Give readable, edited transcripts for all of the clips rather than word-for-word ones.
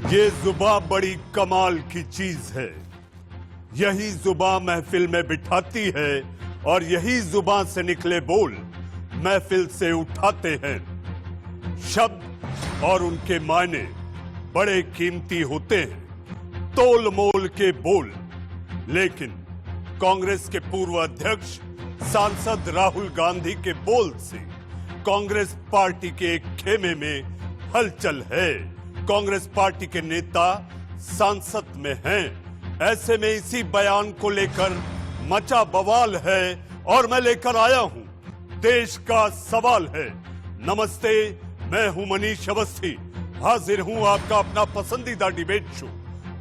ये जुबां बड़ी कमाल की चीज है। यही जुबां महफिल में बिठाती है और यही जुबां से निकले बोल महफिल से उठाते हैं। शब्द और उनके मायने बड़े कीमती होते हैं, तोल मोल के बोल। लेकिन कांग्रेस के पूर्व अध्यक्ष सांसद राहुल गांधी के बोल से कांग्रेस पार्टी के एक खेमे में हलचल है। कांग्रेस पार्टी के नेता सांसद में हैं। ऐसे में इसी बयान को लेकर मचा बवाल है और मैं लेकर आया हूं देश का सवाल है। नमस्ते, मैं हूं मनीष अवस्थी, हाजिर हूं आपका अपना पसंदीदा डिबेट शो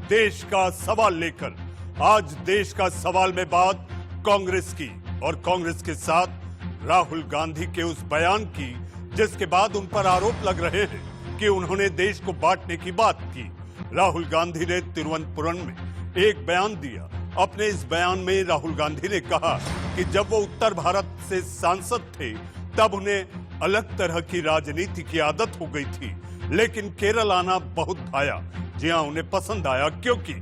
देश का सवाल लेकर। आज देश का सवाल में बात कांग्रेस की और कांग्रेस के साथ राहुल गांधी के उस बयान की जिसके बाद उन पर आरोप लग रहे हैं कि उन्होंने देश को बांटने की बात की। राहुल गांधी ने तिरुवनंतपुरम में एक बयान दिया। अपने इस बयान में राहुल गांधी ने कहा कि जब वो उत्तर भारत से सांसद थे तब उन्हें अलग तरह की राजनीति की आदत हो गई थी, लेकिन केरल आना बहुत भाया। जी हां, उन्हें पसंद आया क्योंकि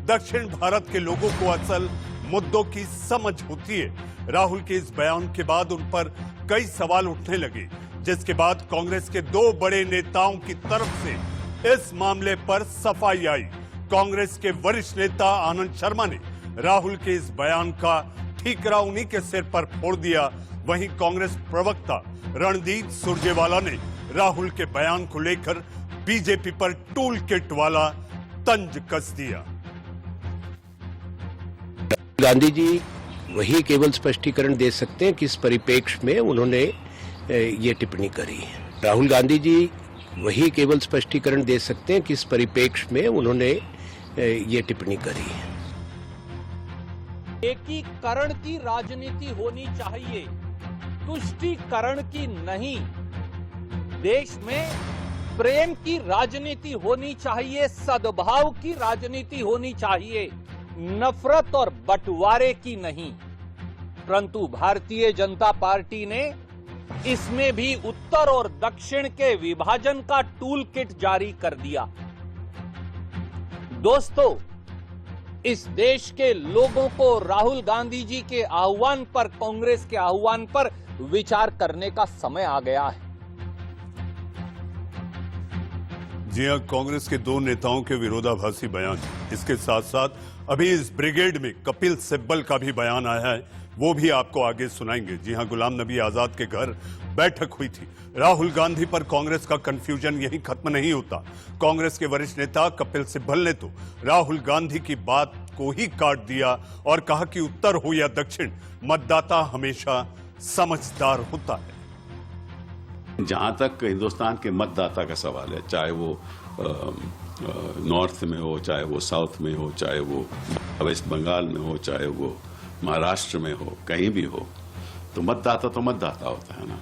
दक्षिण भारत के लोगों को असल मुद्दों की समझ होती है। राहुल के इस बयान के बाद उन पर कई सवाल उठने लगे, जिसके बाद कांग्रेस के दो बड़े नेताओं की तरफ से इस मामले पर सफाई आई। कांग्रेस के वरिष्ठ नेता आनंद शर्मा ने राहुल के इस बयान का ठीकरा उन्हीं के सिर पर फोड़ दिया। वहीं कांग्रेस प्रवक्ता रणदीप सुरजेवाला ने राहुल के बयान को लेकर बीजेपी पर टूल किट वाला तंज कस दिया। गांधी जी वही केवल स्पष्टीकरण दे सकते हैं किस परिप्रेक्ष्य में उन्होंने ये टिप्पणी करी। राहुल गांधी जी वही केवल स्पष्टीकरण दे सकते हैं किस परिप्रेक्ष्य में उन्होंने ये टिप्पणी करी। एकीकरण की राजनीति होनी चाहिए, तुष्टीकरण की नहीं। देश में प्रेम की राजनीति होनी चाहिए, सद्भाव की राजनीति होनी चाहिए, नफरत और बंटवारे की नहीं। परंतु भारतीय जनता पार्टी ने इसमें भी उत्तर और दक्षिण के विभाजन का टूल किट जारी कर दिया। दोस्तों, इस देश के लोगों को राहुल गांधी जी के आह्वान पर, कांग्रेस के आह्वान पर विचार करने का समय आ गया है। जी हां, कांग्रेस के दो नेताओं के विरोधाभासी बयान, इसके साथ साथ अभी इस ब्रिगेड में कपिल सिब्बल का भी बयान आया है, वो भी आपको आगे सुनाएंगे। जी हां, गुलाम नबी आजाद के घर बैठक हुई थी। राहुल गांधी पर कांग्रेस का कंफ्यूजन यही खत्म नहीं होता। कांग्रेस के वरिष्ठ नेता कपिल सिब्बल ने तो राहुल गांधी की बात को ही काट दिया और कहा कि उत्तर हो या दक्षिण, मतदाता हमेशा समझदार होता है। जहां तक हिंदुस्तान के मतदाता का सवाल है, चाहे वो नॉर्थ में हो, चाहे वो साउथ में हो, चाहे वो वेस्ट बंगाल में हो, चाहे वो महाराष्ट्र में हो, कहीं भी हो, तो मतदाता होता है ना।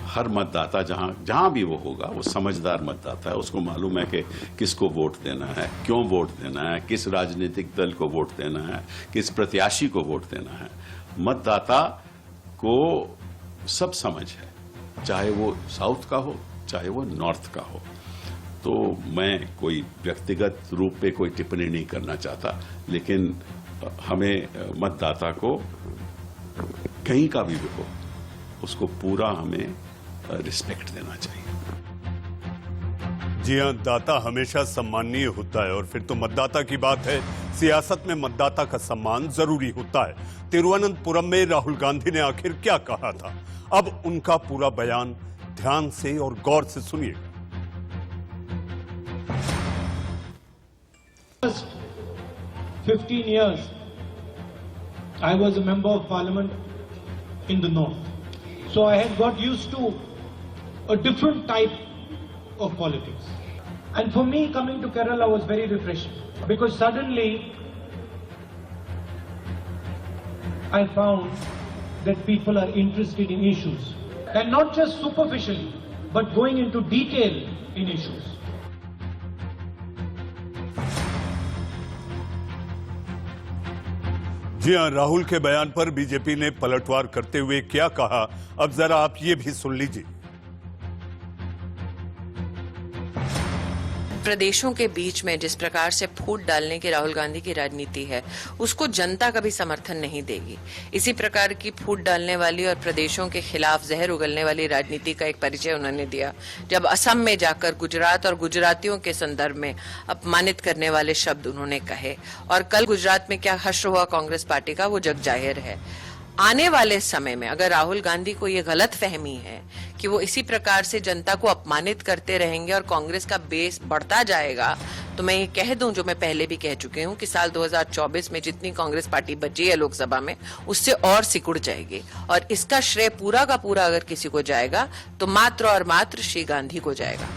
हर मतदाता जहां भी वो होगा, वो समझदार मतदाता है। उसको मालूम है कि किसको वोट देना है, क्यों वोट देना है, किस राजनीतिक दल को वोट देना है, किस प्रत्याशी को वोट देना है। मतदाता को सब समझ है, चाहे वो साउथ का हो, चाहे वो नॉर्थ का हो। तो मैं कोई व्यक्तिगत रूप पे कोई टिप्पणी नहीं करना चाहता, लेकिन हमें मतदाता को कहीं का भी हो, उसको पूरा हमें रिस्पेक्ट देना चाहिए। जी हां, दाता हमेशा सम्माननीय होता है और फिर तो मतदाता की बात है। सियासत में मतदाता का सम्मान जरूरी होता है। तिरुवनंतपुरम में राहुल गांधी ने आखिर क्या कहा था, अब उनका पूरा बयान ध्यान से और गौर से सुनिएगा। 15 years, I was a member of parliament in the north. So I had got used to a different type of politics. And for me, coming to Kerala was very refreshing because suddenly I found that people are interested in issues. And not just superficially, but going into detail in issues. जी हां, राहुल के बयान पर BJP ने पलटवार करते हुए क्या कहा, अब जरा आप ये भी सुन लीजिए। प्रदेशों के बीच में जिस प्रकार से फूट डालने की राहुल गांधी की राजनीति है, उसको जनता कभी समर्थन नहीं देगी। इसी प्रकार की फूट डालने वाली और प्रदेशों के खिलाफ जहर उगलने वाली राजनीति का एक परिचय उन्होंने दिया जब असम में जाकर गुजरात और गुजरातियों के संदर्भ में अपमानित करने वाले शब्द उन्होंने कहे। और कल गुजरात में क्या हश्र हुआ कांग्रेस पार्टी का, वो जग जाहिर है। आने वाले समय में अगर राहुल गांधी को ये गलत फहमी है कि वो इसी प्रकार से जनता को अपमानित करते रहेंगे और कांग्रेस का बेस बढ़ता जाएगा, तो मैं ये कह दूं, जो मैं पहले भी कह चुकी हूं, कि साल 2024 में जितनी कांग्रेस पार्टी बची है लोकसभा में, उससे और सिकुड़ जाएगी। और इसका श्रेय पूरा का पूरा अगर किसी को जाएगा तो मात्र और मात्र श्री गांधी को जाएगा।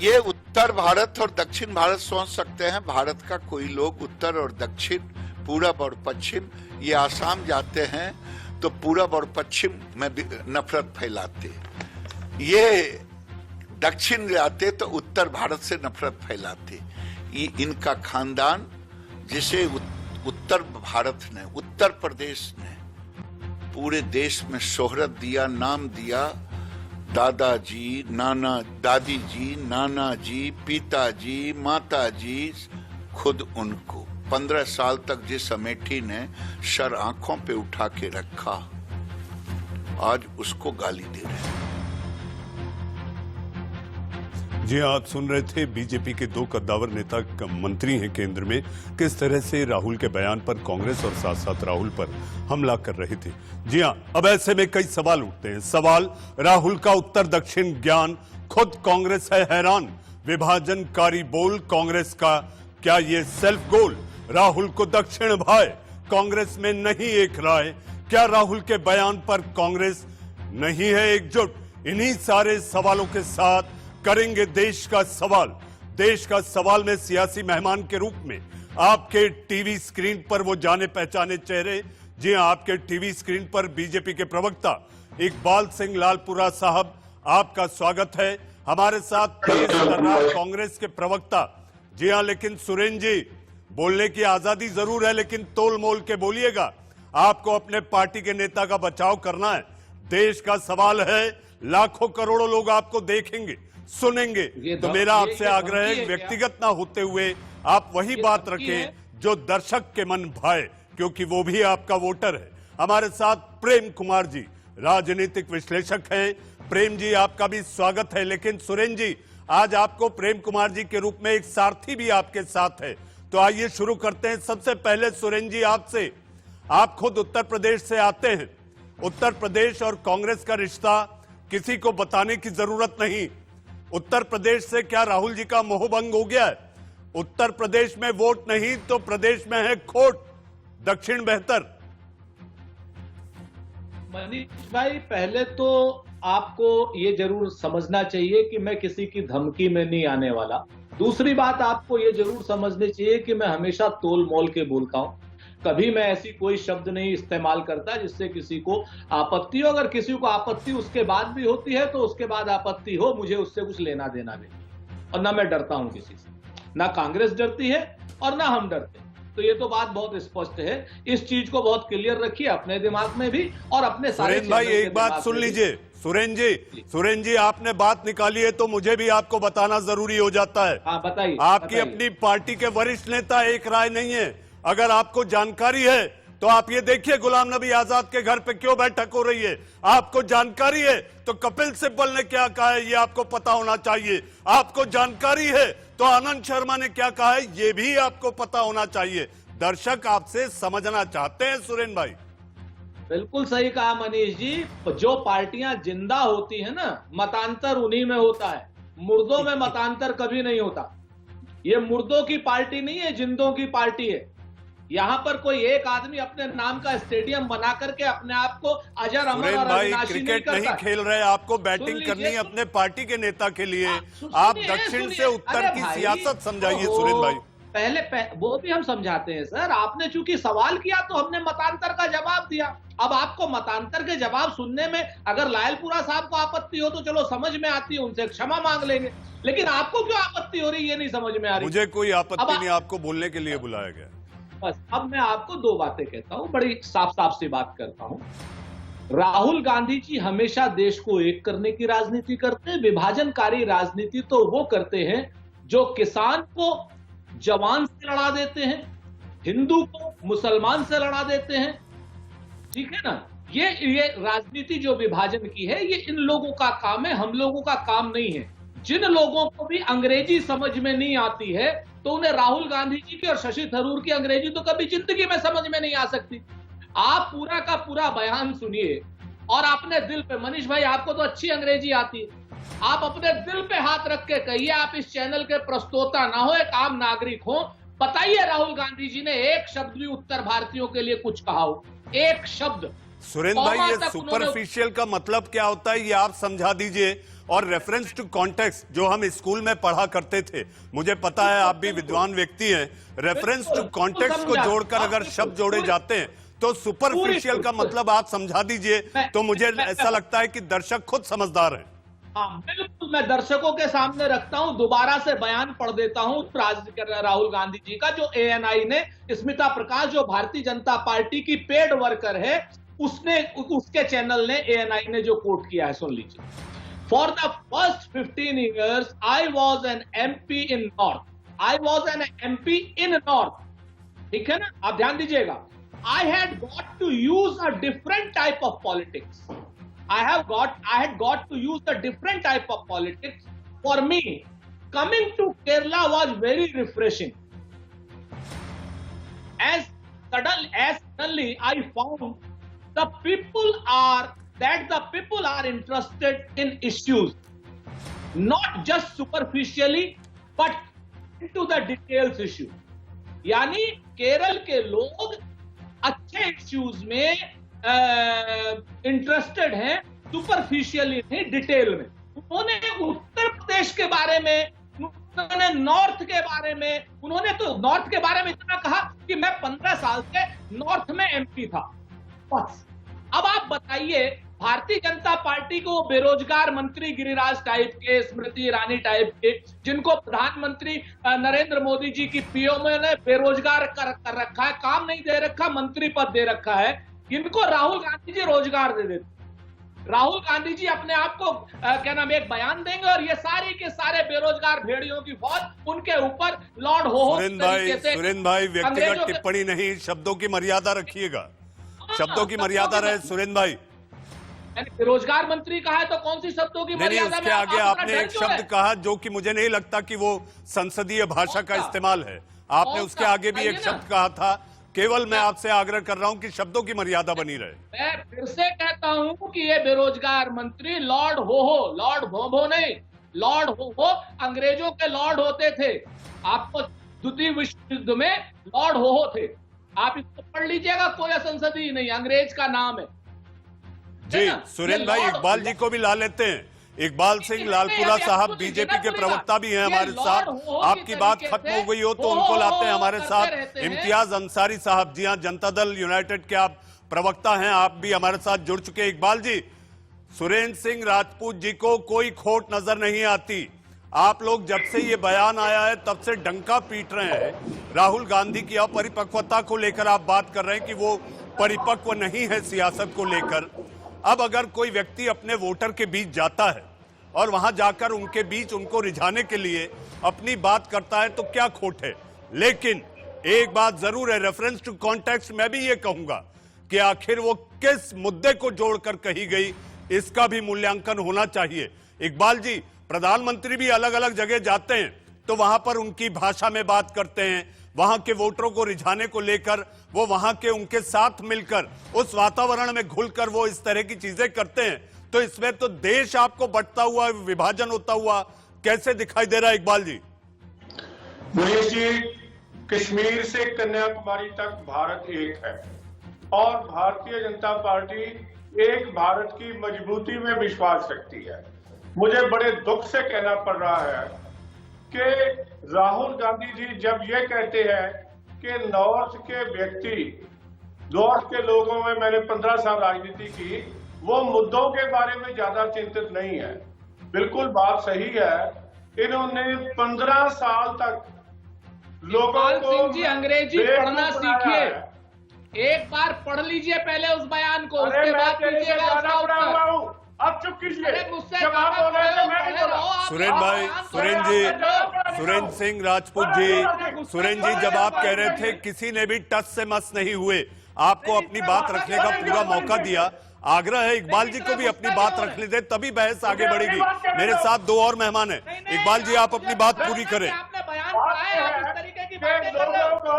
ये उत्तर भारत और दक्षिण भारत सोच सकते हैं। भारत का कोई लोग उत्तर और दक्षिण, पूरब और पश्चिम, ये आसाम जाते हैं तो पूरब और पश्चिम में नफरत फैलाते, ये दक्षिण जाते तो उत्तर भारत से नफरत फैलाते। ये इनका खानदान, जिसे उत्तर भारत ने, उत्तर प्रदेश ने पूरे देश में शोहरत दिया, नाम दिया। दादाजी, दादी जी, नाना जी, पिताजी, माताजी, खुद उनको 15 साल तक जिस अमेठी ने सर आंखों पे उठा के रखा, आज उसको गाली दे रहे हैं। जी आप सुन रहे थे बीजेपी के दो कद्दावर नेता मंत्री हैं केंद्र में, किस तरह से राहुल के बयान पर कांग्रेस और साथ साथ राहुल पर हमला कर रहे थे। जी हाँ, अब ऐसे में कई सवाल उठते हैं। सवाल, राहुल का उत्तर दक्षिण ज्ञान, खुद कांग्रेस है हैरान। विभाजनकारी बोल कांग्रेस का, क्या ये सेल्फ गोल? राहुल को दक्षिण भाए, कांग्रेस में नहीं एक राय। क्या राहुल के बयान पर कांग्रेस नहीं है एकजुट? इन्हीं सारे सवालों के साथ करेंगे देश का सवाल। देश का सवाल में सियासी मेहमान के रूप में आपके टीवी स्क्रीन पर वो जाने पहचाने चेहरे। जी हां, आपके टीवी स्क्रीन पर बीजेपी के प्रवक्ता इकबाल सिंह लालपुरा साहब, आपका स्वागत है। हमारे साथ तेज तर्रार कांग्रेस के प्रवक्ता, जी हां, लेकिन सुरेन जी, बोलने की आजादी जरूर है, लेकिन तोल मोल के बोलिएगा। आपको अपने पार्टी के नेता का बचाव करना है। देश का सवाल है, लाखों करोड़ों लोग आपको देखेंगे, सुनेंगे, तो मेरा आपसे आग्रह है, व्यक्तिगत ना होते हुए आप वही बात रखें जो दर्शक के मन भाए, क्योंकि वो भी आपका वोटर है। हमारे साथ प्रेम कुमार जी, राजनीतिक विश्लेषक हैं। प्रेम जी, आपका भी स्वागत है। लेकिन सुरेन जी, आज आपको प्रेम कुमार जी के रूप में एक सारथी भी आपके साथ है, तो आइए शुरू करते हैं। सबसे पहले सुरेन जी आपसे, आप खुद उत्तर प्रदेश से आते हैं। उत्तर प्रदेश और कांग्रेस का रिश्ता किसी को बताने की जरूरत नहीं। उत्तर प्रदेश से क्या राहुल जी का मोहभंग हो गया है? उत्तर प्रदेश में वोट नहीं तो प्रदेश में है खोट, दक्षिण बेहतर। मनीष भाई, पहले तो आपको ये जरूर समझना चाहिए कि मैं किसी की धमकी में नहीं आने वाला। दूसरी बात, आपको ये जरूर समझनी चाहिए कि मैं हमेशा तोल मोल के बोलता हूं। कभी मैं ऐसी कोई शब्द नहीं इस्तेमाल करता जिससे किसी को आपत्ति हो। अगर किसी को आपत्ति उसके बाद भी होती है तो उसके बाद आपत्ति हो, मुझे उससे कुछ लेना देना नहीं। और ना मैं डरता हूं किसी से, ना कांग्रेस डरती है और ना हम डरते हैं। तो ये तो बात बहुत स्पष्ट है। इस चीज को बहुत क्लियर रखिए अपने दिमाग में भी और अपने सारे। सुरेन भाई, एक बात सुन लीजिए। सुरेन जी, आपने बात निकाली है तो मुझे भी आपको बताना जरूरी हो जाता है। हाँ, बताइए। आपकी अपनी पार्टी के वरिष्ठ नेता एक राय नहीं है। अगर आपको जानकारी है तो आप ये देखिए गुलाम नबी आजाद के घर पे क्यों बैठक हो रही है। आपको जानकारी है तो कपिल सिब्बल ने क्या कहा है ये आपको पता होना चाहिए। आपको जानकारी है तो आनंद शर्मा ने क्या कहा है ये भी आपको पता होना चाहिए। दर्शक आपसे समझना चाहते हैं सुरेन भाई। बिल्कुल सही कहा मनीष जी। जो पार्टियां जिंदा होती है ना, मतांतर उन्हीं में होता है। मुर्दों में मतांतर कभी नहीं होता। ये मुर्दों की पार्टी नहीं है, जिंदों की पार्टी है। यहाँ पर कोई एक आदमी अपने नाम का स्टेडियम बना करके अपने आप को अजर अमर और अविनाशी नहीं करता। क्रिकेट नहीं खेल रहे, आपको बैटिंग करनी है अपने पार्टी के नेता के लिए। आप दक्षिण से उत्तर की सियासत समझाइए सुरेन भाई। पहले वो भी हम समझाते हैं सर। आपने चूंकि सवाल किया तो हमने मतांतर का जवाब दिया। अब आपको मतांतर के जवाब सुनने में अगर लालपुरा साहब को आपत्ति हो तो चलो समझ में आती है, उनसे क्षमा मांग लेंगे। लेकिन आपको क्यों आपत्ति हो रही ये नहीं समझ में आ रही। मुझे कोई आपत्ति नहीं, आपको बोलने के लिए बुलाया गया। बस अब मैं आपको दो बातें कहता हूं, बड़ी साफ साफ सी बात करता हूं। राहुल गांधी जी हमेशा देश को एक करने की राजनीति करते हैं। विभाजनकारी राजनीति तो वो करते हैं जो किसान को जवान से लड़ा देते हैं, हिंदू को मुसलमान से लड़ा देते हैं। ठीक है ना? ये राजनीति जो विभाजन की है, ये इन लोगों का काम है, हम लोगों का काम नहीं है। जिन लोगों को भी अंग्रेजी समझ में नहीं आती है, तो उन्हें राहुल गांधी जी की और शशि थरूर की अंग्रेजी तो कभी जिंदगी में समझ में नहीं आ सकती। आप पूरा का पूरा बयान सुनिए और अपने दिल पे, मनीष भाई आपको तो अच्छी अंग्रेजी आती है, आप अपने दिल पे हाथ रख के कहिए, आप इस चैनल के प्रस्तोता ना हो, एक आम नागरिक हो, बताइए राहुल गांधी जी ने एक शब्द भी उत्तर भारतीयों के लिए कुछ कहा हो? एक शब्द? सुरेंद्र भाई, ये सुपरफिशियल का मतलब क्या होता है, ये आप समझा दीजिए। और रेफरेंस टू कॉन्टेक्स्ट जो हम स्कूल में पढ़ा करते थे, मुझे पता है आप भी विद्वान व्यक्ति हैं, रेफरेंस टू कॉन्टेक्स्ट को जोड़कर अगर शब्द जोड़े जाते हैं तो सुपरफिशियल का मतलब आप समझा दीजिए, तो मुझे ऐसा लगता है कि दर्शक खुद समझदार हैं। हाँ बिल्कुल, मैं दर्शकों के सामने रखता हूं, दोबारा से बयान पढ़ देता हूं राहुल गांधी जी का, जो एएनआई ने, स्मिता प्रकाश जो भारतीय जनता पार्टी की पेड वर्कर है, उसके चैनल ने, एएनआई ने जो कोट किया है, सुन लीजिए। For the first 15 years I was an MP in north, I was an MP in north, ठीक है ना? आप ध्यान दीजिएगा। I had got to use a different type of politics. I had got to use a different type of politics. For me, coming to Kerala was very refreshing. As suddenly I found the people are interested in issues, not just superficially, but into the details issue. यानी केरल के लोग अच्छे issues में interested हैं, superficially नहीं, detail में। उन्होंने उत्तर प्रदेश के बारे में, उन्होंने नॉर्थ के बारे में, उन्होंने तो नॉर्थ के बारे में इतना कहा कि मैं 15 साल से नॉर्थ में MP था, बस। अब आप बताइए, भारतीय जनता पार्टी को बेरोजगार मंत्री गिरिराज टाइप के, स्मृति ईरानी टाइप के, जिनको प्रधानमंत्री नरेंद्र मोदी जी की पीओ ने बेरोजगार कर रखा है, काम नहीं दे रखा, मंत्री पद दे रखा है, इनको राहुल गांधी जी रोजगार दे देते। राहुल गांधी जी अपने आप को क्या नाम, एक बयान देंगे और ये सारे के सारे बेरोजगार भेड़ियों की फौज उनके ऊपर लॉर्ड हो। सुरेंद्र भाई, व्यक्तिगत टिप्पणी नहीं, शब्दों की मर्यादा रखिएगा, शब्दों की मर्यादा रहे। सुरेंद्र भाई, बेरोजगार मंत्री कहा है तो कौन सी शब्दों की मर्यादा? उसके आगे आपने एक शब्द कहा जो कि मुझे नहीं लगता कि वो संसदीय भाषा का इस्तेमाल है। आपने उसके आगे भी एक शब्द कहा था। केवल मैं आपसे आग्रह कर रहा हूं कि शब्दों की मर्यादा बनी रहे। मैं फिर से कहता हूं कि ये बेरोजगार मंत्री लॉर्ड हो, लॉर्ड भोभो नहीं, लॉर्ड हो अंग्रेजों के लॉर्ड होते थे। आपको द्वितीय विश्व युद्ध में लॉर्ड हो थे, आप इसको पढ़ लीजिएगा, कोई संसदीय नहीं, अंग्रेज का नाम है जी। सुरेंद्र भाई, इकबाल जी को भी ला लेते हैं। इकबाल सिंह लालपुरा साहब बीजेपी के प्रवक्ता भी हैं हमारे साथ। आपकी बात खत्म हो गई हो तो उनको लाते हैं हमारे साथ। इम्तियाज अंसारी साहब, जी हाँ, जनता दल यूनाइटेड के आप प्रवक्ता हैं, आप भी हमारे साथ जुड़ चुके हैं। इकबाल जी, सुरेंद्र सिंह राजपूत जी को कोई खोट नजर नहीं आती। आप लोग जब से ये बयान आया है तब से डंका पीट रहे हैं। राहुल गांधी की अपरिपक्वता को लेकर आप बात कर रहे हैं कि वो परिपक्व नहीं है सियासत को लेकर। अब अगर कोई व्यक्ति अपने वोटर के बीच जाता है और वहां जाकर उनके बीच उनको रिझाने के लिए अपनी बात करता है तो क्या खोट है। लेकिन एक बात जरूर है, रेफरेंस टू कॉन्टेक्स्ट, मैं भी ये कहूंगा कि आखिर वो किस मुद्दे को जोड़कर कही गई, इसका भी मूल्यांकन होना चाहिए। इकबाल जी, प्रधानमंत्री भी अलग अलग जगह जाते हैं तो वहां पर उनकी भाषा में बात करते हैं, वहां के वोटरों को रिझाने को लेकर वो वहां के उनके साथ मिलकर उस वातावरण में घुलकर वो इस तरह की चीजें करते हैं। तो इसमें तो देश आपको बंटता हुआ, विभाजन होता हुआ कैसे दिखाई दे रहा है इकबाल जी? मनीष जी, कश्मीर से कन्याकुमारी तक भारत एक है और भारतीय जनता पार्टी एक भारत की मजबूती में विश्वास रखती है। मुझे बड़े दुख से कहना पड़ रहा है कि राहुल गांधी जी जब ये कहते हैं कि नॉर्थ के व्यक्ति, नॉर्थ के लोगों में, मैंने 15 साल राजनीति की, वो मुद्दों के बारे में ज्यादा चिंतित नहीं है। बिल्कुल बात सही है, इन्होंने 15 साल तक लोगों को जी अंग्रेजी पढ़ना सीखिए। एक बार पढ़ लीजिए पहले उस बयान को, अरे उसके मैं बाद तेरे से कीजिएगा ज्यादा उसका पढ़ा हुआ उत्तर। हूँ, अब चुप कीजिए। अरे मुझसे जब आप बोल रहे थे मैं नहीं बोला। सुरेंद्र भाई, सुरेंद्र सिंह राजपूत जी, सुरेंद्र जी, जब आप कह रहे थे किसी ने भी टच से मस नहीं हुए, आपको अपनी बात रखने का पूरा मौका दिया। आग्रह है इकबाल जी को भी अपनी बात रखने दे, तभी बहस आगे बढ़ेगी। मेरे साथ दो और मेहमान हैं, इकबाल जी आप अपनी बात पूरी करें। आपने बयान पढ़ा है, आप इस तरीके की बातें कर रहे हो। लोगों को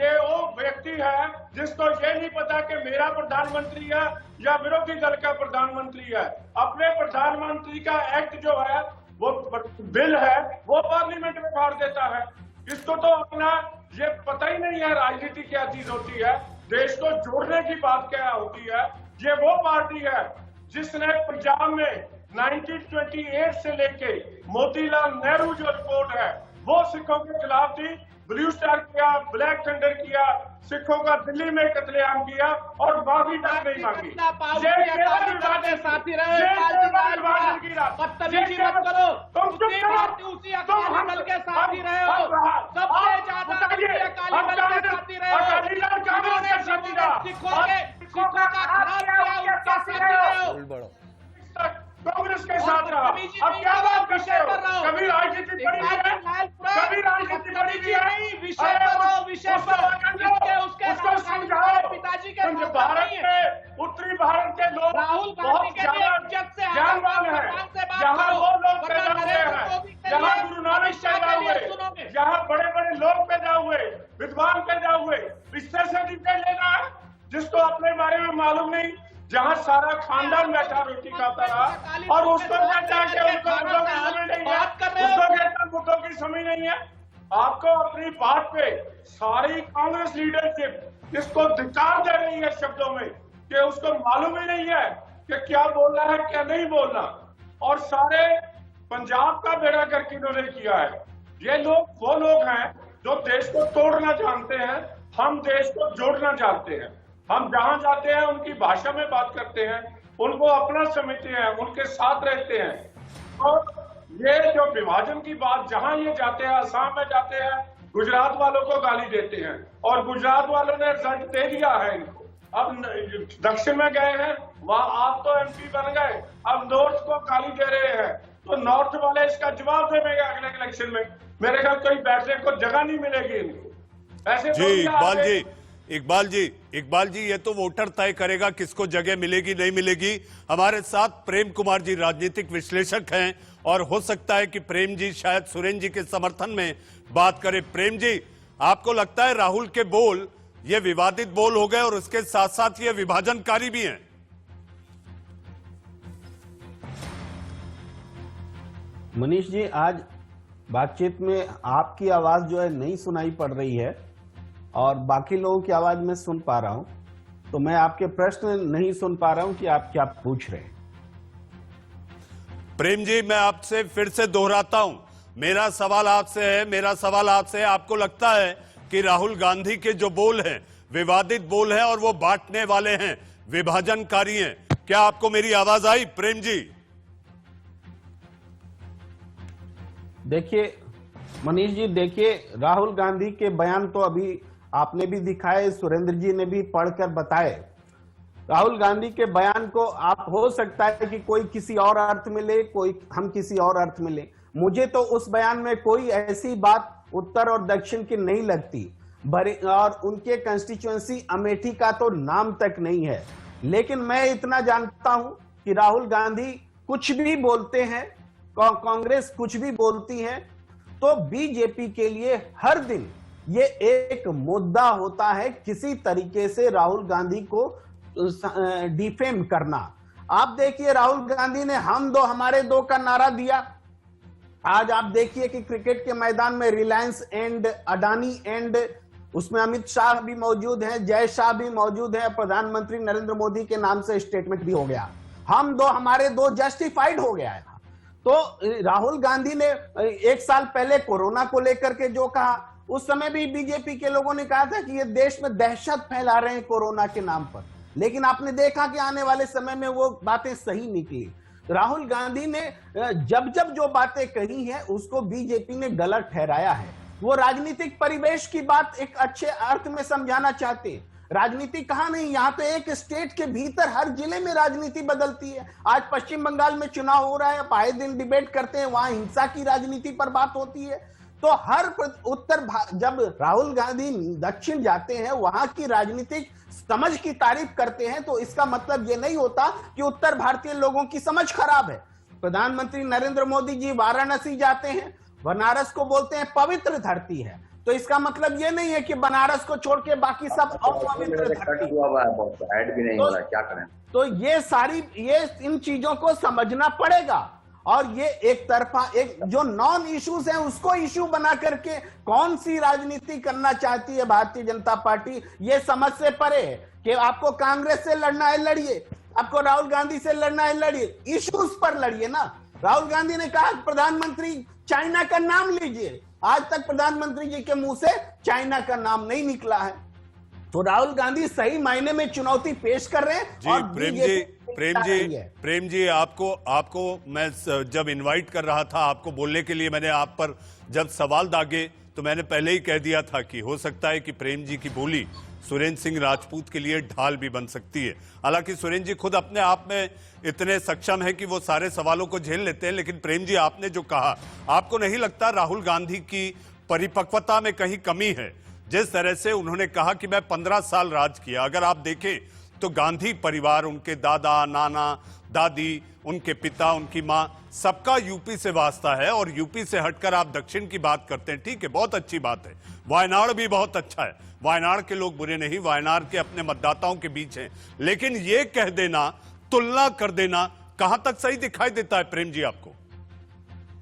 ये वो व्यक्ति है जिसको ये नहीं पता कि मेरा प्रधानमंत्री है या विरोधी दल का प्रधानमंत्री है। अपने प्रधानमंत्री का एक्ट जो है, वो बिल है, वो पार्लियामेंट में फाड़ देता है। इसको तो अपना ये पता ही नहीं है राजनीति क्या चीज होती है, देश को जोड़ने की बात क्या होती है। ये वो पार्टी है जिसने पंजाब में 1928 से लेके मोतीलाल नेहरू जो रिपोर्ट है वो सिखों के खिलाफ थी। ब्लू स्टार किया, ब्लैक थंडर किया, सिखों का दिल्ली में कत्लेआम किया और माफी तक नहीं मांगी। ये केवल विभाजन साथी विभाजन की रात। बदतमीजी मत करो, तुम चुप करो, उसी अकाली दल के साथी रहे हो, सबसे ज्यादा अकाली दल के साथी रहे हो, सिखों का खराब किया उनके साथी रहे हो, कांग्रेस के साथ रहा। अब क्या बात करते हो? कभी राजनीति पड़ी है, कभी राजनीति पड़ी है, विषय पर उसको समझाओ। पिताजी के भारत में उत्तरी भारत के लोग राहुल बहुत ज्यादा ज्ञानवान है। यहाँ वो लोग पैदा हुए हैं, यहाँ गुरु नानक पैदा हुए, यहाँ बड़े बड़े लोग पैदा हुए, विद्वान पैदा हुए। इससे सर्टिफिकेट लेना है जिसको अपने बारे में मालूम नहीं, जहाँ सारा खानदान बैठा रोटी खाता रहा और उसको कहता है कि उसको मुद्दों की समझ नहीं है, उसको कहता है मुद्दों की समझ नहीं है। आपको अपनी बात पे सारी कांग्रेस लीडरशिप इसको धिक्कार दे रही है शब्दों में कि उसको मालूम ही नहीं है कि क्या बोलना है क्या नहीं बोलना। और सारे पंजाब का बेड़ा गर्क इन्होंने किया है। ये लोग वो लोग हैं जो देश को तोड़ना जानते हैं, हम देश को जोड़ना जानते हैं। हम जहां जाते हैं उनकी भाषा में बात करते हैं, उनको अपना समझते हैं, उनके साथ रहते हैं। और ये जो विभाजन की बात, जहां ये जाते हैं, असम में जाते हैं, गुजरात वालों को गाली देते हैं और गुजरात वालों ने रिजल्ट दे दिया है इनको। अब दक्षिण में गए हैं, वहां आप तो एमपी बन गए, अब नॉर्थ को गाली दे रहे हैं, तो नॉर्थ वाले इसका जवाब देंगे अगले इलेक्शन में। मेरे ख्याल कोई बैठने को जगह नहीं मिलेगी इनको। ऐसे जी इकबाल जी, ये तो वोटर तय करेगा किसको जगह मिलेगी नहीं मिलेगी। हमारे साथ प्रेम कुमार जी राजनीतिक विश्लेषक हैं और हो सकता है कि प्रेम जी शायद सुरेंद्र जी के समर्थन में बात करें। प्रेम जी, आपको लगता है राहुल के बोल ये विवादित बोल हो गए और उसके साथ साथ ये विभाजनकारी भी हैं? मनीष जी, आज बातचीत में आपकी आवाज जो है नहीं सुनाई पड़ रही है और बाकी लोगों की आवाज मैं सुन पा रहा हूं, तो मैं आपके प्रश्न नहीं सुन पा रहा हूं कि आप क्या पूछ रहे हैं। प्रेम जी, मैं आपसे फिर से दोहराता हूं, मेरा सवाल आपसे है, आपको लगता है कि राहुल गांधी के जो बोल हैं विवादित बोल हैं और वो बांटने वाले हैं, विभाजनकारी हैं? क्या आपको मेरी आवाज आई प्रेम जी? देखिए मनीष जी, देखिए राहुल गांधी के बयान तो अभी आपने भी दिखाए, सुरेंद्र जी ने भी पढ़कर बताए। राहुल गांधी के बयान को आप हो सकता है कि कोई किसी और अर्थ में ले, हम किसी और अर्थ में ले। मुझे तो उस बयान में कोई ऐसी बात उत्तर और दक्षिण की नहीं लगती, और उनके कंस्टिट्यूएंसी अमेठी का तो नाम तक नहीं है। लेकिन मैं इतना जानता हूं कि राहुल गांधी कुछ भी बोलते हैं, कांग्रेस कुछ भी बोलती है, तो बीजेपी के लिए हर दिन ये एक मुद्दा होता है किसी तरीके से राहुल गांधी को डिफेम करना। आप देखिए राहुल गांधी ने हम दो हमारे दो का नारा दिया। आज आप देखिए कि क्रिकेट के मैदान में रिलायंस एंड अडानी एंड उसमें अमित शाह भी मौजूद हैं, जय शाह भी मौजूद है, प्रधानमंत्री नरेंद्र मोदी के नाम से स्टेटमेंट भी हो गया। हम दो हमारे दो जस्टिफाइड हो गया है। तो राहुल गांधी ने एक साल पहले कोरोना को लेकर के जो कहा, उस समय भी बीजेपी के लोगों ने कहा था कि ये देश में दहशत फैला रहे हैं कोरोना के नाम पर, लेकिन आपने देखा कि आने वाले समय में वो बातें सही निकली। राहुल गांधी ने जब जब जो बातें कही हैं उसको बीजेपी ने गलत ठहराया है। वो राजनीतिक परिवेश की बात एक अच्छे अर्थ में समझाना चाहते हैं। राजनीति कहाँ नहीं, यहाँ तो एक स्टेट के भीतर हर जिले में राजनीति बदलती है। आज पश्चिम बंगाल में चुनाव हो रहा है, आप आए दिन डिबेट करते हैं, वहां हिंसा की राजनीति पर बात होती है। तो हर जब राहुल गांधी दक्षिण जाते हैं, वहां की राजनीतिक समझ की तारीफ करते हैं, तो इसका मतलब ये नहीं होता कि उत्तर भारतीय लोगों की समझ खराब है। प्रधानमंत्री नरेंद्र मोदी जी वाराणसी जाते हैं, बनारस को बोलते हैं पवित्र धरती है, तो इसका मतलब ये नहीं है कि बनारस को छोड़ के बाकी सब अपवित्र धरती। क्या करें? तो ये इन चीजों को समझना पड़ेगा, और ये एक तरफा जो नॉन इश्यूज हैं उसको इश्यू बना करके कौन सी राजनीति करना चाहती है भारतीय जनता पार्टी, ये समझ से परे है। कि आपको कांग्रेस से लड़ना है लड़िए, आपको राहुल गांधी से लड़ना है लड़िए, इश्यूज पर लड़िए ना। राहुल गांधी ने कहा प्रधानमंत्री चाइना का नाम लीजिए, आज तक प्रधानमंत्री जी के मुंह से चाइना का नाम नहीं निकला है। तो राहुल गांधी सही मायने में चुनौती पेश कर रहे हैं। जी, प्रेम जी आपको मैं जब इनवाइट कर रहा था आपको बोलने के लिए, मैंने आप पर जब सवाल दागे तो मैंने पहले ही कह दिया था कि हो सकता है कि प्रेम जी की बोली सुरेंद्र सिंह राजपूत के लिए ढाल भी बन सकती है। हालांकि सुरेंद्र जी खुद अपने आप में इतने सक्षम है कि वो सारे सवालों को झेल लेते हैं, लेकिन प्रेम जी आपने जो कहा, आपको नहीं लगता राहुल गांधी की परिपक्वता में कहीं कमी है? जिस तरह से उन्होंने कहा कि मैं 15 साल राज किया, अगर आप देखें तो गांधी परिवार, उनके दादा नाना दादी, उनके पिता, उनकी मां, सबका यूपी से वास्ता है, और यूपी से हटकर आप दक्षिण की बात करते हैं, ठीक है, बहुत अच्छी बात है। वायनाड भी बहुत अच्छा है, वायनाड के लोग बुरे नहीं, वायनाड के अपने मतदाताओं के बीच हैं, लेकिन ये कह देना, तुलना कर देना, कहां तक सही दिखाई देता है प्रेम जी आपको?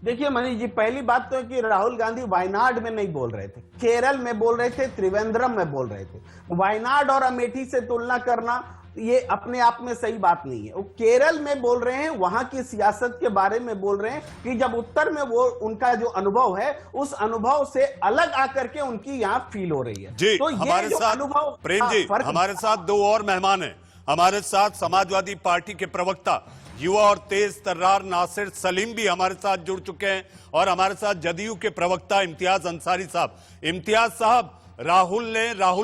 देखिए मनीष जी, पहली बात तो है कि राहुल गांधी वायनाड में नहीं बोल रहे थे, केरल में बोल रहे थे, त्रिवेंद्रम में बोल रहे थे। वायनाड और अमेठी से तुलना करना ये अपने आप में सही बात नहीं है। वो केरल में बोल रहे हैं, वहां की सियासत के बारे में बोल रहे हैं कि जब उत्तर में वो उनका जो अनुभव है, उस अनुभव से अलग आकर के उनकी यहाँ फील हो रही है। जी, तो हमारे साथ प्रेम जी, हमारे साथ 2 और मेहमान हैं। हमारे साथ समाजवादी पार्टी के प्रवक्ता, युवा और तेज तर्रार नासिर सलीम भी हमारे साथ जुड़ चुके हैं, और हमारे साथ जदयू के प्रवक्ता इम्तियाज अंसारी साहब। इम्तियाज साहब, राहुल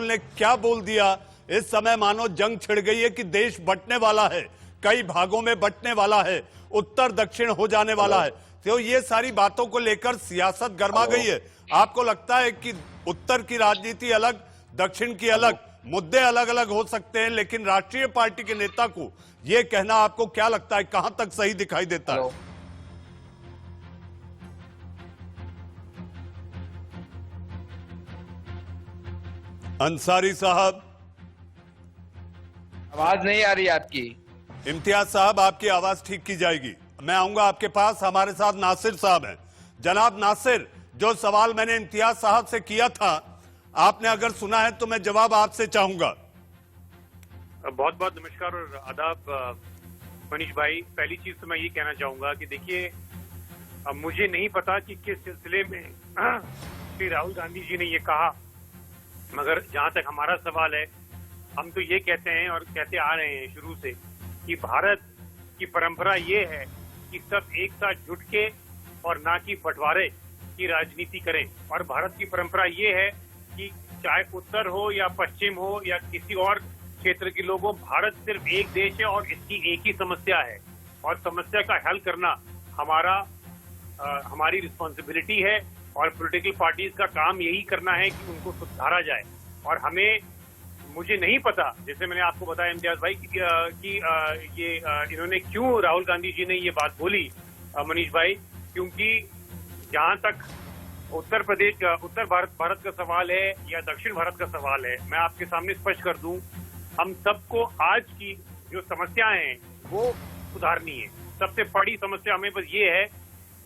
ने क्या बोल दिया? इस समय मानो जंग छिड़ गई है कि देश बंटने वाला है, कई भागों में बंटने वाला है, उत्तर दक्षिण हो जाने वाला है। तो ये सारी बातों को लेकर सियासत गर्मा गई है। आपको लगता है कि उत्तर की राजनीति अलग, दक्षिण की अलग, मुद्दे अलग अलग हो सकते हैं, लेकिन राष्ट्रीय पार्टी के नेता को यह कहना आपको क्या लगता है, कहां तक सही दिखाई देता है? अंसारी साहब, आवाज नहीं आ रही आपकी। इम्तियाज साहब, आपकी आवाज ठीक की जाएगी, मैं आऊंगा आपके पास। हमारे साथ नासिर साहब हैं। जनाब नासिर, जो सवाल मैंने इम्तियाज साहब से किया था, आपने अगर सुना है तो मैं जवाब आपसे चाहूंगा। बहुत बहुत नमस्कार और आदाब मनीष भाई। पहली चीज तो मैं ये कहना चाहूंगा कि देखिए, मुझे नहीं पता कि किस सिलसिले में श्री राहुल गांधी जी ने ये कहा, मगर जहां तक हमारा सवाल है, हम तो ये कहते हैं और कहते आ रहे हैं शुरू से कि भारत की परंपरा ये है कि सब एक साथ जुट के और ना कि बंटवारे की राजनीति करें। और भारत की परंपरा ये है कि चाहे उत्तर हो या पश्चिम हो या किसी और क्षेत्र के लोगों, भारत सिर्फ एक देश है और इसकी एक ही समस्या है, और समस्या का हल करना हमारी रिस्पॉन्सिबिलिटी है, और पॉलिटिकल पार्टीज का काम यही करना है कि उनको सुधारा जाए। और हमें, मुझे नहीं पता, जैसे मैंने आपको बताया इम्तियाज भाई कि ये इन्होंने क्यों, राहुल गांधी जी ने ये बात बोली मनीष भाई, क्योंकि जहां तक उत्तर भारत का सवाल है या दक्षिण भारत का सवाल है, मैं आपके सामने स्पष्ट कर दूं, हम सबको आज की जो समस्याएं हैं वो सुधारनी है। सबसे बड़ी समस्या हमें बस ये है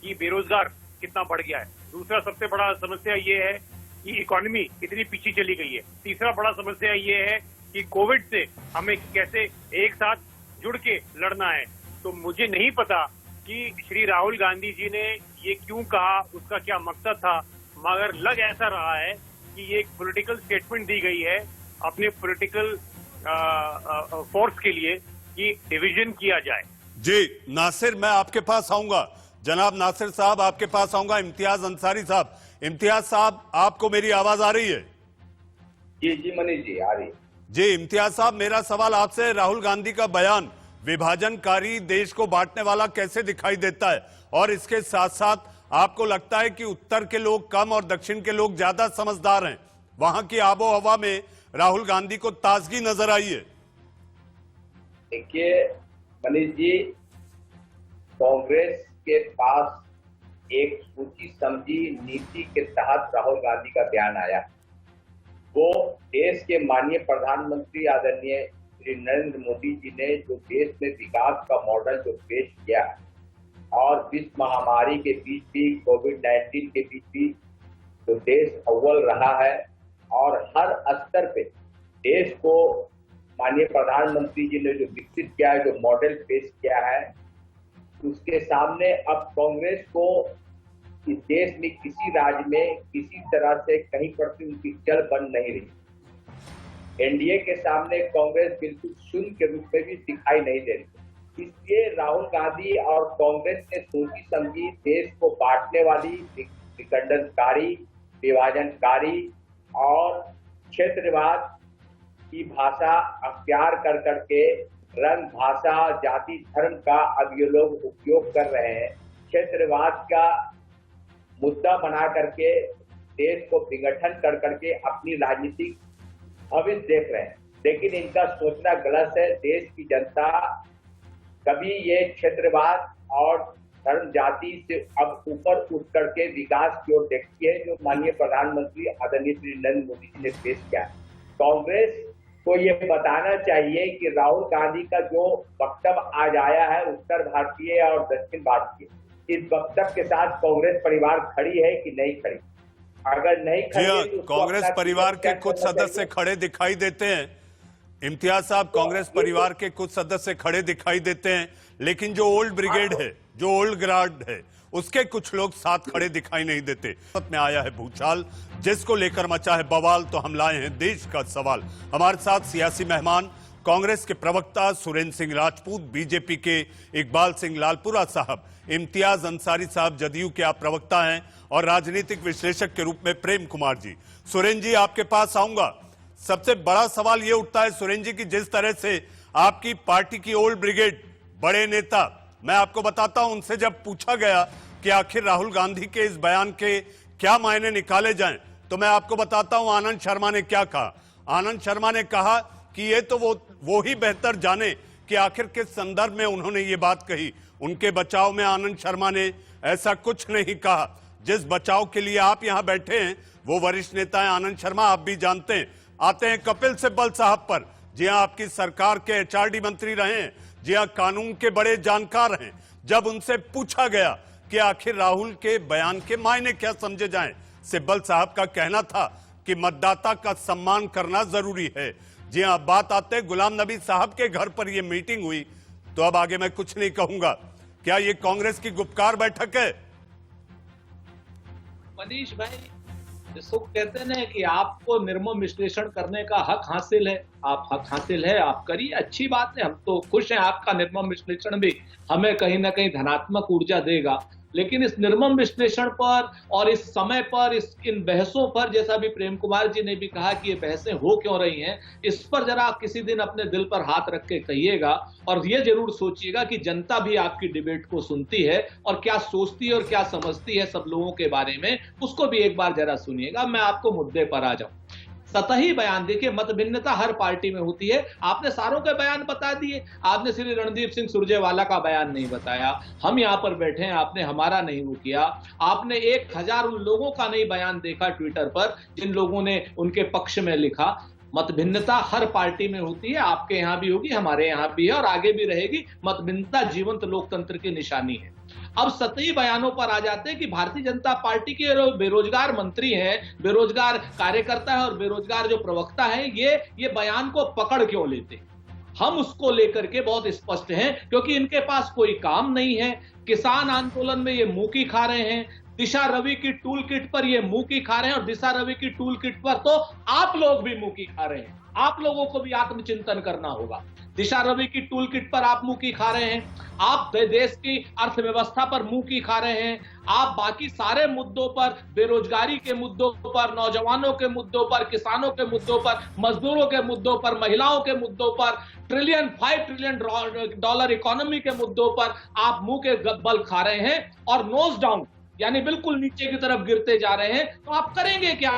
कि बेरोजगार कितना बढ़ गया है। दूसरा सबसे बड़ा समस्या ये है कि इकोनॉमी कितनी पीछे चली गई है। तीसरा बड़ा समस्या ये है कि कोविड से हमें कैसे एक साथ जुड़ के लड़ना है। तो मुझे नहीं पता कि श्री राहुल गांधी जी ने ये क्यों कहा, उसका क्या मकसद था, मगर लग ऐसा रहा है कि ये एक पॉलिटिकल स्टेटमेंट दी गई है अपने पॉलिटिकल फोर्स के लिए कि डिवीजन किया जाए। जी नासिर, मैं आपके पास आऊंगा, जनाब नासिर साहब आपके पास आऊंगा। इम्तियाज अंसारी साहब, इम्तियाज साहब, आपको मेरी आवाज आ रही है? जी मनीष जी, आ रही है। जी इम्तियाज साहब, मेरा सवाल आपसे है, राहुल गांधी का बयान विभाजनकारी, देश को बांटने वाला कैसे दिखाई देता है? और इसके साथ साथ आपको लगता है कि उत्तर के लोग कम और दक्षिण के लोग ज्यादा समझदार हैं? वहां की आबो हवा में राहुल गांधी को ताजगी नजर आई है? देखिए मनीष जी, कांग्रेस के पास एक सोची समझी नीति के तहत राहुल गांधी का बयान आया। वो देश के माननीय प्रधानमंत्री आदरणीय श्री नरेंद्र मोदी जी ने जो देश में विकास का मॉडल जो पेश किया और विश्व महामारी के बीच भी, कोविड-19 के बीच भी तो देश अव्वल रहा है और हर स्तर पे देश को माननीय प्रधानमंत्री जी ने जो विकसित किया है, जो मॉडल पेश किया है, उसके सामने अब कांग्रेस को इस देश में किसी राज्य में किसी तरह से कहीं पर भी उनकी चल बन नहीं रही। एनडीए के सामने कांग्रेस बिल्कुल शून्य के रूप में भी दिखाई नहीं दे रही। इसलिए राहुल गांधी और कांग्रेस ने सोची समझी देश को बांटने वाली, विखंडनकारी, विभाजनकारी और क्षेत्रवाद की भाषा अख्तियार कर करके रंग, भाषा, जाति, धर्म का अब ये लोग उपयोग कर रहे हैं। क्षेत्रवाद का मुद्दा बना करके देश को विघटन कर करके अपनी राजनीतिक भविष्य देख रहे हैं, लेकिन इनका सोचना गलत है। देश की जनता कभी ये क्षेत्रवाद और धर्म, जाति से अब ऊपर उठ करके विकास की ओर देखती है, जो माननीय प्रधानमंत्री आदरणीय श्री नरेंद्र मोदी जी ने पेश किया है। कांग्रेस को ये बताना चाहिए कि राहुल गांधी का जो वक्तव्य आज आया है उत्तर भारतीय और दक्षिण भारतीय, इस वक्तव्य के साथ कांग्रेस परिवार खड़ी है कि नहीं खड़ी? अगर नहीं खड़ी तो कांग्रेस परिवार के कुछ सदस्य खड़े दिखाई देते हैं। इम्तियाज साहब, कांग्रेस परिवार के कुछ सदस्य खड़े दिखाई देते हैं, लेकिन जो ओल्ड ब्रिगेड है, जो ओल्ड गार्ड है, उसके कुछ लोग साथ खड़े दिखाई नहीं देते। में आया है भूचाल, जिसको लेकर मचा है बवाल, तो हम लाए हैं देश का सवाल। हमारे साथ सियासी मेहमान कांग्रेस के प्रवक्ता सुरेंद्र सिंह राजपूत, बीजेपी के इकबाल सिंह लालपुरा साहब, इम्तियाज अंसारी साहब जदयू के आप प्रवक्ता हैं, और राजनीतिक विश्लेषक के रूप में प्रेम कुमार जी। सुरेंद्र जी, आपके पास आऊंगा। सबसे बड़ा सवाल यह उठता है सुरेंद्र जी की जिस तरह से आपकी पार्टी की ओल्ड ब्रिगेड, बड़े नेता, मैं आपको बताता हूं, उनसे जब पूछा गया कि आखिर राहुल गांधी के इस बयान के क्या मायने निकाले जाएं, तो मैं आपको बताता हूं आनंद शर्मा ने क्या कहा। आनंद शर्मा ने कहा कि ये तो वो ही बेहतर जाने कि आखिर किस संदर्भ में उन्होंने ये बात कही। उनके बचाव में आनंद शर्मा ने ऐसा कुछ नहीं कहा। जिस बचाव के लिए आप यहां बैठे हैं वो वरिष्ठ नेता है आनंद शर्मा, आप भी जानते हैं। आते हैं कपिल सिब्बल साहब पर, जी हां, आपकी सरकार के एचआरडी मंत्री रहे हैं, जी हां, कानून के बड़े जानकार हैं। जब उनसे पूछा गया कि आखिर राहुल के बयान के मायने क्या समझे जाएं, सिब्बल साहब का कहना था कि मतदाता का सम्मान करना जरूरी है। जी हां, बात आते गुलाम नबी साहब के घर पर यह मीटिंग हुई, तो अब आगे मैं कुछ नहीं कहूंगा। क्या ये कांग्रेस की गुपकार बैठक है? मनीष भाई, जिसको कहते हैं ना कि आपको निर्मम विश्लेषण करने का हक हासिल है, आप हक हासिल है, आप करिए, अच्छी बात है, हम तो खुश हैं। आपका निर्मम विश्लेषण भी हमें कहीं ना कहीं धनात्मक ऊर्जा देगा, लेकिन इस निर्मम विश्लेषण पर और इस समय पर, इन बहसों पर, जैसा भी प्रेम कुमार जी ने भी कहा कि ये बहसें हो क्यों रही हैं, इस पर जरा आप किसी दिन अपने दिल पर हाथ रख के कहिएगा और ये जरूर सोचिएगा कि जनता भी आपकी डिबेट को सुनती है और क्या सोचती है और क्या समझती है सब लोगों के बारे में, उसको भी एक बार जरा सुनिएगा। मैं आपको मुद्दे पर आ जाऊं। सतही बयान, देखिए मतभिन्नता हर पार्टी में होती है। आपने सारों के बयान बता दिए, आपने श्री रणदीप सिंह सुरजेवाला का बयान नहीं बताया। हम यहाँ पर बैठे हैं, आपने हमारा नहीं वो किया। आपने 1000 उन लोगों का नहीं बयान देखा ट्विटर पर जिन लोगों ने उनके पक्ष में लिखा। मतभिन्नता हर पार्टी में होती है, आपके यहाँ भी होगी, हमारे यहाँ भी है और आगे भी रहेगी। मतभिन्नता जीवंत लोकतंत्र की निशानी है। अब सतही बयानों पर आ जाते हैं कि भारतीय जनता पार्टी के बेरोजगार मंत्री हैं, बेरोजगार कार्यकर्ता है और बेरोजगार जो प्रवक्ता है, ये बयान को पकड़ क्यों लेते? हम उसको लेकर के बहुत स्पष्ट हैं, क्योंकि इनके पास कोई काम नहीं है। किसान आंदोलन में ये मुंह की खा रहे हैं, दिशा रवि की टूल किट पर ये मुंह की खा रहे हैं, और दिशा रवि की टूल किट पर तो आप लोग भी मुंह की खा रहे हैं। आप लोगों को भी आत्मचिंतन करना होगा। दिशा रवि की टूल किट पर आप मुंह की खा रहे हैं, आप देश की अर्थव्यवस्था पर मुंह की खा रहे हैं, आप बाकी सारे मुद्दों पर, बेरोजगारी के मुद्दों पर, नौजवानों के मुद्दों पर, किसानों के मुद्दों पर, मजदूरों के मुद्दों पर, महिलाओं के मुद्दों पर, $5 ट्रिलियन इकोनॉमी के मुद्दों पर आप मुंह के बल खा रहे हैं और नोज डाउन यानी बिल्कुल नीचे की तरफ गिरते जा रहे हैं। तो आप करेंगे क्या?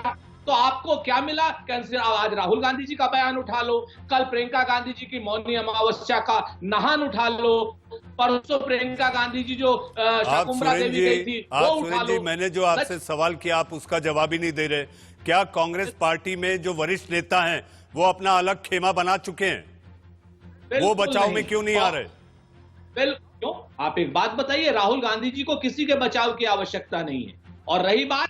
तो आपको क्या मिला? आज राहुल गांधी जी का बयान उठा लो, कल प्रियंका गांधी जी की मौनी अमावस्या का नहान उठा लो, परसों प्रियंका गांधी जी जो शाकुंभला देवी गई थी वो उठा लो। मैंने जो आपसे सवाल किया आप उसका जवाब ही नहीं दे रहे। क्या कांग्रेस पार्टी में जो वरिष्ठ नेता हैं वो अपना अलग खेमा बना चुके हैं? वो बचाव में क्यों नहीं आ रहे? क्यों? आप एक बात बताइए, राहुल गांधी जी को किसी के बचाव की आवश्यकता नहीं है। और रही बात,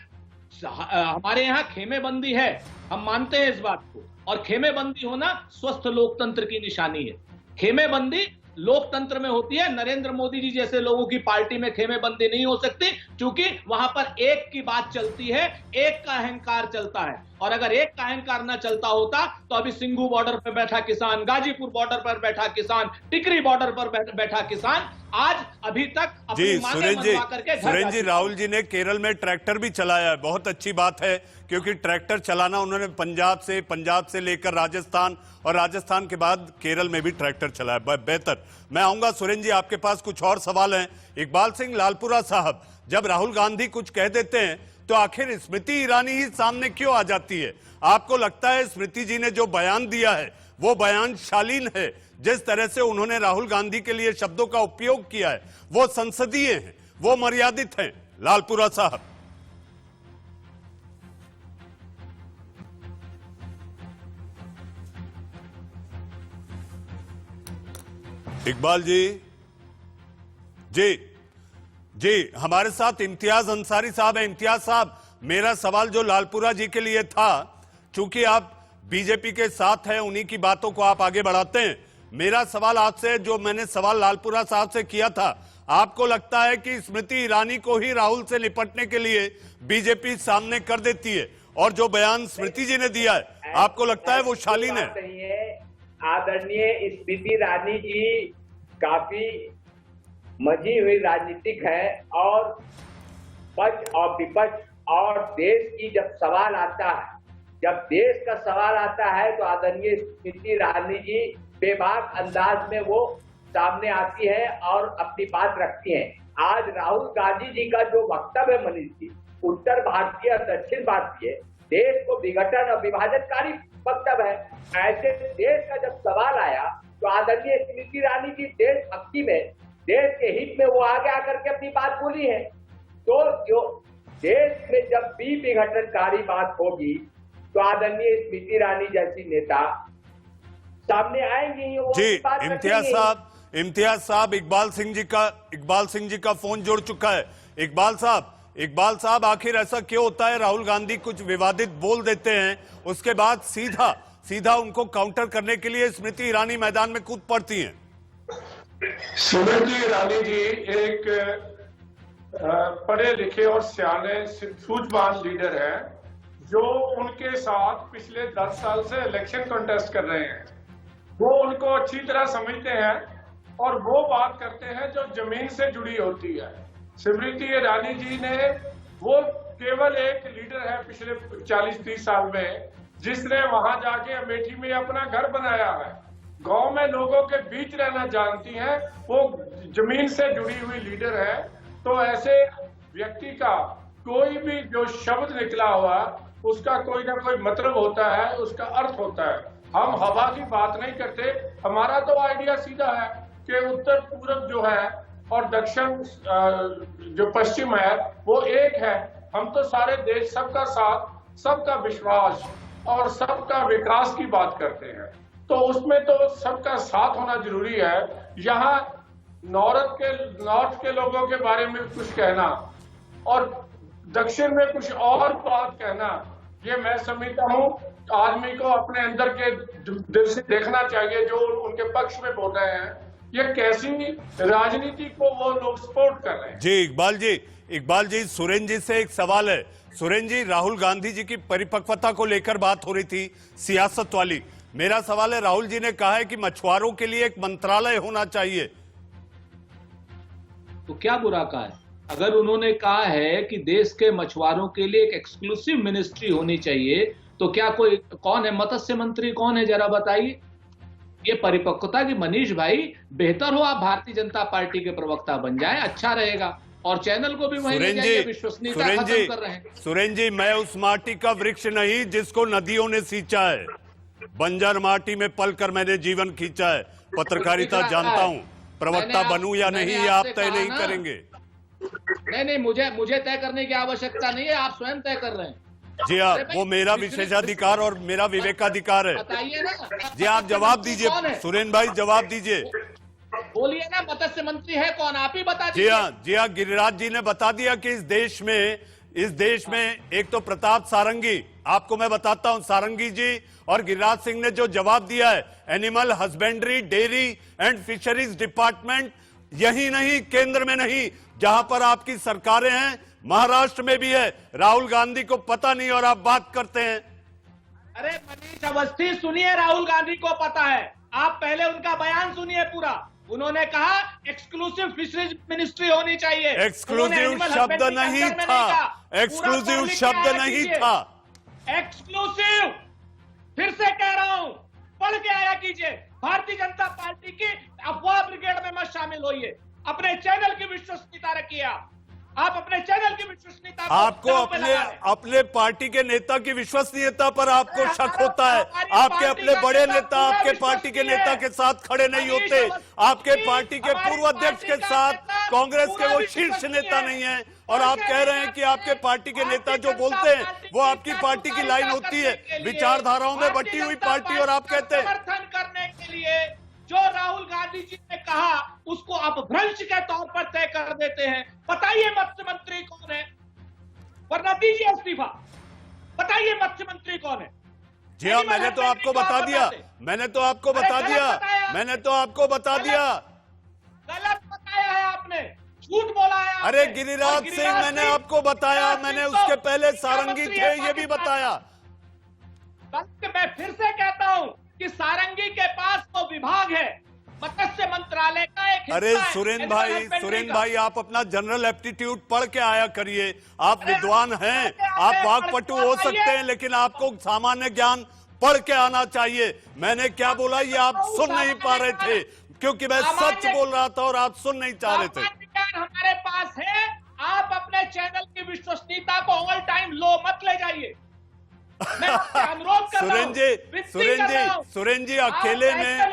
हमारे यहाँ खेमेबंदी है, हम मानते हैं इस बात को, और खेमेबंदी होना स्वस्थ लोकतंत्र की निशानी है। खेमेबंदी लोकतंत्र में होती है। नरेंद्र मोदी जी जैसे लोगों की पार्टी में खेमेबंदी नहीं हो सकती, क्योंकि वहां पर एक की बात चलती है, एक का अहंकार चलता है। और अगर एक का अहंकार न चलता होता तो अभी सिंघू बॉर्डर पर बैठा किसान, गाजीपुर बॉर्डर पर बैठा किसान, टिकरी बॉर्डर पर बैठा किसान आज अभी तक जी सुरेंद्र जी, राहुल जी ने केरल में ट्रैक्टर भी चलाया है, बहुत अच्छी बात है, क्योंकि ट्रैक्टर चलाना उन्होंने पंजाब से लेकर राजस्थान और राजस्थान के बाद केरल में भी ट्रैक्टर चलाया, बेहतर। मैं आऊंगा सुरेंद्र जी, आपके पास कुछ और सवाल हैं। इकबाल सिंह लालपुरा साहब, जब राहुल गांधी कुछ कह देते हैं तो आखिर स्मृति ईरानी ही सामने क्यों आ जाती है? आपको लगता है स्मृति जी ने जो बयान दिया है वो बयान शालीन है? जिस तरह से उन्होंने राहुल गांधी के लिए शब्दों का उपयोग किया है वो संसदीय है, वो मर्यादित है? लालपुरा साहब। इकबाल जी, हमारे साथ इम्तियाज अंसारी साहब है। इम्तियाज साहब, मेरा सवाल जो लालपुरा जी के लिए था, चूंकि आप बीजेपी के साथ हैं, उन्हीं की बातों को आप आगे बढ़ाते हैं। मेरा सवाल आपसे, जो मैंने सवाल लालपुरा साहब से किया था, आपको लगता है कि स्मृति ईरानी को ही राहुल से निपटने के लिए बीजेपी सामने कर देती है, और जो बयान स्मृति जी ने दिया है आपको लगता है वो शालीन है? आदरणीय स्मृति ईरानी जी काफी मजी हुई राजनीतिक है, और पक्ष और विपक्ष और देश की जब सवाल आता है, जब देश का सवाल आता है तो आदरणीय स्मृति ईरानी जी बेबाक अंदाज में वो सामने आती है और अपनी बात रखती हैं। आज राहुल गांधी जी का जो वक्तव्य है मनीष जी, उत्तर भारतीय और दक्षिण भारतीय, देश को विघटन और विभाजनकारी वक्तव्य है। ऐसे देश का जब सवाल आया तो आदरणीय स्मृति ईरानी जी देशभक्ति में, देश के हित में वो आगे आकर के अपनी बात बोली है। तो जो देश में जब भी विघटनकारी बात होगी तो आदरणीय स्मृति ईरानी जैसी नेता सामने आएंगी। जी इम्तियाज साहब, इकबाल सिंह जी का फोन जुड़ चुका है। इकबाल साहब, आखिर ऐसा क्यों होता है? राहुल गांधी कुछ विवादित बोल देते हैं, उसके बाद सीधा उनको काउंटर करने के लिए स्मृति ईरानी मैदान में कूद पड़ती हैं। स्मृति ईरानी जी एक पढ़े लिखे और सियाने सूझबूझ लीडर हैं, जो उनके साथ पिछले 10 साल से इलेक्शन कंटेस्ट कर रहे हैं। वो उनको अच्छी तरह समझते हैं और वो बात करते हैं जो जमीन से जुड़ी होती है। स्मृति ईरानी जी ने, वो केवल एक लीडर है पिछले 40-30 साल में जिसने वहां जाके अमेठी में अपना घर बनाया है, गांव में लोगों के बीच रहना जानती हैं, वो जमीन से जुड़ी हुई लीडर है। तो ऐसे व्यक्ति का कोई भी जो शब्द निकला हुआ उसका कोई ना कोई मतलब होता है, उसका अर्थ होता है। हम हवा की बात नहीं करते। हमारा तो आइडिया सीधा है कि उत्तर पूर्व जो है और दक्षिण जो पश्चिम है वो एक है। हम तो सारे देश, सबका साथ, सबका विश्वास और सबका विकास की बात करते हैं। तो उसमें तो सबका साथ होना जरूरी है। यहाँ नॉर्थ के लोगों के बारे में कुछ कहना और दक्षिण में कुछ और बात कहना, ये मैं समझता हूँ आदमी को अपने अंदर के दिल से देखना चाहिए जो उनके पक्ष में बोल रहे हैं। ये कैसी राजनीति को वो लोग सपोर्ट कर रहे हैं। जी इकबाल जी सुरेंद्र जी से एक सवाल है। सुरेंद्र जी, राहुल गांधी जी की परिपक्वता को लेकर बात हो रही थी, सियासत वाली। मेरा सवाल है, राहुल जी ने कहा है कि मछुआरों के लिए एक मंत्रालय होना चाहिए, तो क्या बुरा कहा है? अगर उन्होंने कहा है कि देश के मछुआरों के लिए एक एक्सक्लूसिव मिनिस्ट्री होनी चाहिए, तो क्या कोई कौन है मत्स्य मंत्री, कौन है जरा बताइए। ये परिपक्वता की मनीष भाई, बेहतर हो आप भारतीय जनता पार्टी के प्रवक्ता बन जाएं, अच्छा रहेगा। और चैनल को भी वहीं ले जाइए, विश्वसनीयता खत्म कर रहे हैं। सुरेंद्र जी, मैं उस माटी का वृक्ष नहीं जिसको नदियों ने सींचा है। बंजर माटी में पलकर मैंने जीवन खींचा है। पत्रकारिता जानता हूं, प्रवक्ता बनूं या नहीं ये आप तय नहीं करेंगे। नहीं, मुझे तय करने की आवश्यकता नहीं है, आप स्वयं तय कर रहे हैं। जी हाँ, वो मेरा विशेषाधिकार और मेरा विवेकाधिकार है। बताइए ना। जी आप जवाब दीजिए, सुरेंद्र भाई जवाब दीजिए। बोलिए ना, मत्स्य मंत्री है कौन, आप ही बता दीजिए। जी हाँ, गिरिराज जी ने बता दिया कि इस देश में एक तो प्रताप सारंगी, आपको मैं बताता हूं, सारंगी जी और गिरिराज सिंह ने जो जवाब दिया है, animal husbandry, dairy and fisheries department, यही नहीं, केंद्र में नहीं, जहां पर आपकी सरकारें हैं, महाराष्ट्र में भी है। राहुल गांधी को पता नहीं और आप बात करते हैं। अरे मनीष अवस्थी, सुनिए, राहुल गांधी को पता है। आप पहले उनका बयान सुनिए पूरा। उन्होंने कहा एक्सक्लूसिव फिशरीज मिनिस्ट्री होनी चाहिए। एक्सक्लूसिव शब्द नहीं था, एक्सक्लूसिव शब्द नहीं था। एक्सक्लूसिव, फिर से कह रहा हूं, पढ़ के आया कीजिए। भारतीय जनता पार्टी की अफवाह ब्रिगेड में मत शामिल होइए। अपने चैनल की विश्वसनीयता रखिए। आप अपने चैनल की विश्वसनीयता, आपको अपने पार्टी के नेता की विश्वसनीयता पर आपको शक होता है। आपके अपने बड़े नेता आपके पार्टी के नेता के साथ खड़े नहीं होते। आपके पार्टी के पूर्व अध्यक्ष के साथ कांग्रेस के वो शीर्ष नेता नहीं है, और आप कह रहे हैं कि आपके पार्टी के नेता जो बोलते हैं वो आपकी पार्टी की लाइन होती है, विचारधाराओं में बटी हुई पार्टी, और आप कहते हैं समर्थन करने के लिए जो राहुल गांधी जी ने कहा उसको अपभ्रंश के तौर पर तय कर देते हैं। बताइए मत्स्य मंत्री कौन है, वरना दीजिए इस्तीफा। बताइए मत्स्य मंत्री कौन है। जी हाँ, मैंने तो आपको बता दिया, मैंने तो आपको बता दिया, मैंने तो आपको बता दिया। गलत बताया है आपने, झूठ बोला है। अरे गिरिराज सिंह, मैंने आपको बताया, मैंने उसके पहले सारंगी थे ये भी बताया। मैं फिर से कहता हूं कि सारंगी के पास तो विभाग है, मत्स्य मंत्रालय का एक हिस्सा। अरे सुरेंद्र भाई आप अपना जनरल एप्टीट्यूड पढ़ के आया करिए। आप विद्वान हैं, आप वाक्पटु हो सकते हैं, लेकिन आपको सामान्य ज्ञान पढ़ के आना चाहिए। मैंने क्या बोला ये आप सुन नहीं पा रहे थे, क्योंकि मैं सच बोल रहा था और आप सुन नहीं चाह रहे थे। हमारे पास है, आप अपने चैनल की विश्वसनीयता को ऑल टाइम लो मत ले जाइए। सुरेंद्र जी अकेले में,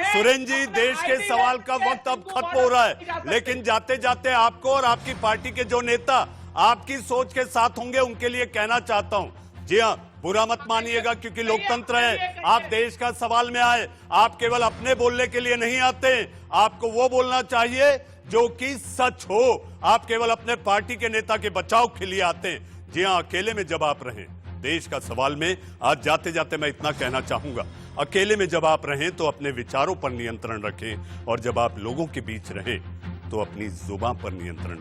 सुरेंद्र जी देश के सवाल का वक्त अब खत्म हो रहा है, लेकिन जाते जाते आपको और आपकी पार्टी के जो नेता आपकी सोच के साथ होंगे उनके लिए कहना चाहता हूं, जी हाँ, बुरा मत मानिएगा, क्योंकि लोकतंत्र है। आप देश का सवाल में आए, आप केवल अपने बोलने के लिए नहीं आते, आपको वो बोलना चाहिए जो कि सच हो। आप केवल अपने पार्टी के नेता के बचाव के लिए आते हैं। जी हाँ, अकेले में जब आप रहें, देश का सवाल में आज जाते जाते मैं इतना कहना चाहूंगा, अकेले में जब आप रहें तो अपने विचारों पर नियंत्रण रखें, और जब आप लोगों के बीच रहें तो अपनी जुबान पर नियंत्रण